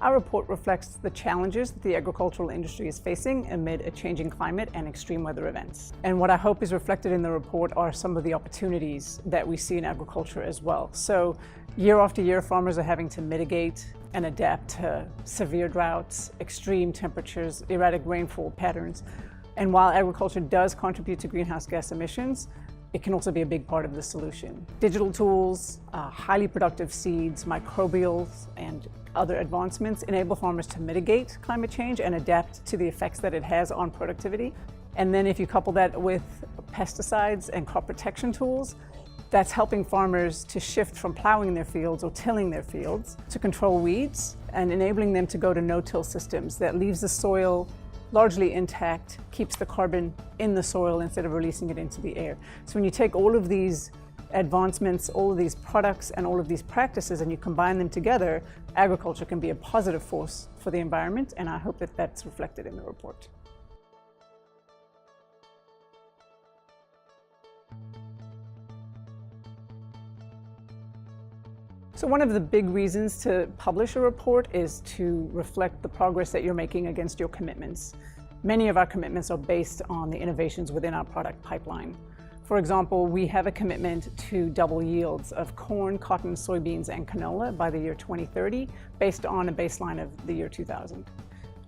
Our report reflects the challenges that the agricultural industry is facing amid a changing climate and extreme weather events. And what I hope is reflected in the report are some of the opportunities that we see in agriculture as well. So year after year, farmers are having to mitigate and adapt to severe droughts, extreme temperatures, erratic rainfall patterns. And while agriculture does contribute to greenhouse gas emissions, it can also be a big part of the solution. Digital tools, highly productive seeds, microbials, and other advancements enable farmers to mitigate climate change and adapt to the effects that it has on productivity. And then if you couple that with pesticides and crop protection tools, that's helping farmers to shift from plowing their fields or tilling their fields to control weeds and enabling them to go to no-till systems that leaves the soil largely intact, keeps the carbon in the soil instead of releasing it into the air. So when you take all of these advancements, all of these products, and all of these practices, and you combine them together, agriculture can be a positive force for the environment, and I hope that that's reflected in the report. So one of the big reasons to publish a report is to reflect the progress that you're making against your commitments. Many of our commitments are based on the innovations within our product pipeline. For example, we have a commitment to double yields of corn, cotton, soybeans, and canola by the year 2030, based on a baseline of the year 2000.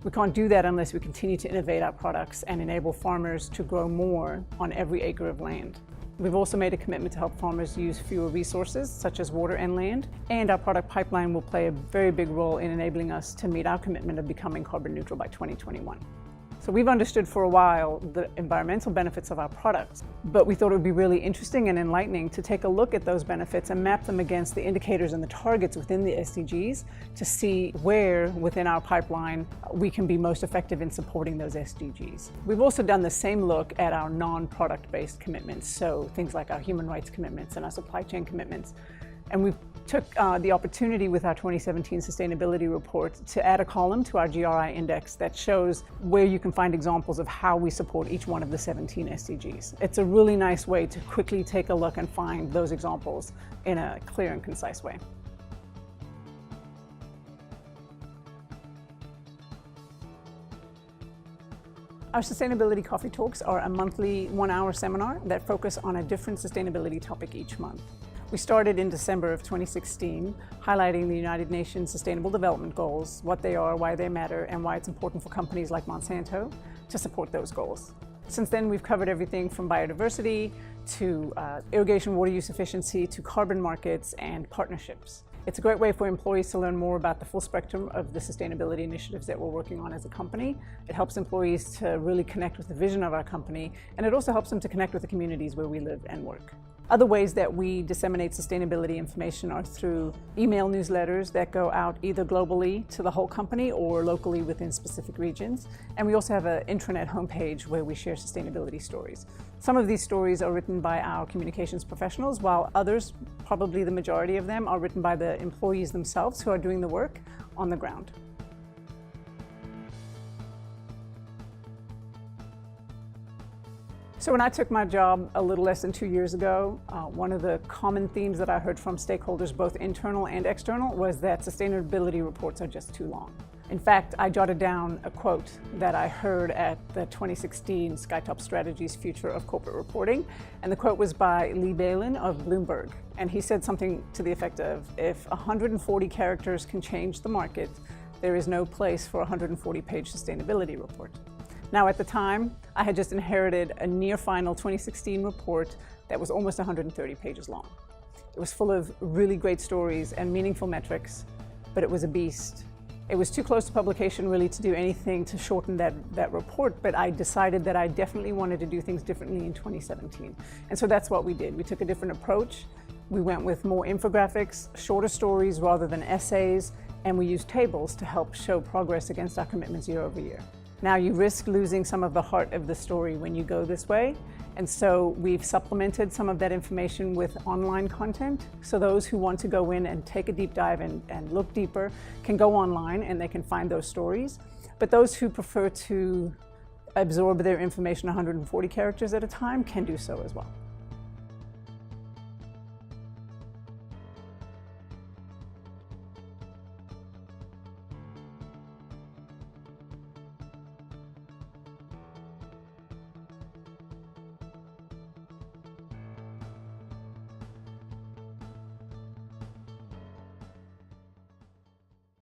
We can't do that unless we continue to innovate our products and enable farmers to grow more on every acre of land. We've also made a commitment to help farmers use fewer resources, such as water and land, and our product pipeline will play a very big role in enabling us to meet our commitment of becoming carbon neutral by 2021. So we've understood for a while the environmental benefits of our products, but we thought it would be really interesting and enlightening to take a look at those benefits and map them against the indicators and the targets within the SDGs to see where within our pipeline we can be most effective in supporting those SDGs. We've also done the same look at our non-product-based commitments, so things like our human rights commitments and our supply chain commitments. And we took the opportunity with our 2017 sustainability report to add a column to our GRI index that shows where you can find examples of how we support each one of the 17 SDGs. It's a really nice way to quickly take a look and find those examples in a clear and concise way. Our Sustainability Coffee Talks are a monthly one-hour seminar that focus on a different sustainability topic each month. We started in December of 2016, highlighting the United Nations Sustainable Development Goals, what they are, why they matter, and why it's important for companies like Monsanto to support those goals. Since then, we've covered everything from biodiversity to irrigation water use efficiency to carbon markets and partnerships. It's a great way for employees to learn more about the full spectrum of the sustainability initiatives that we're working on as a company. It helps employees to really connect with the vision of our company, and it also helps them to connect with the communities where we live and work. Other ways that we disseminate sustainability information are through email newsletters that go out either globally to the whole company or locally within specific regions. And we also have an intranet homepage where we share sustainability stories. Some of these stories are written by our communications professionals, while others, probably the majority of them, are written by the employees themselves who are doing the work on the ground. So when I took my job a little less than 2 years ago, one of the common themes that I heard from stakeholders, both internal and external, was that sustainability reports are just too long. In fact, I jotted down a quote that I heard at the 2016 Skytop Strategies Future of Corporate Reporting, and the quote was by Lee Balin of Bloomberg. And he said something to the effect of, if 140 characters can change the market, there is no place for a 140-page sustainability report. Now, at the time, I had just inherited a near-final 2016 report that was almost 130 pages long. It was full of really great stories and meaningful metrics, but it was a beast. It was too close to publication really to do anything to shorten that report, but I decided that I definitely wanted to do things differently in 2017. And so that's what we did. We took a different approach. We went with more infographics, shorter stories rather than essays, and we used tables to help show progress against our commitments year over year. Now, you risk losing some of the heart of the story when you go this way, and so we've supplemented some of that information with online content. So those who want to go in and take a deep dive and look deeper can go online and they can find those stories. But those who prefer to absorb their information 140 characters at a time can do so as well.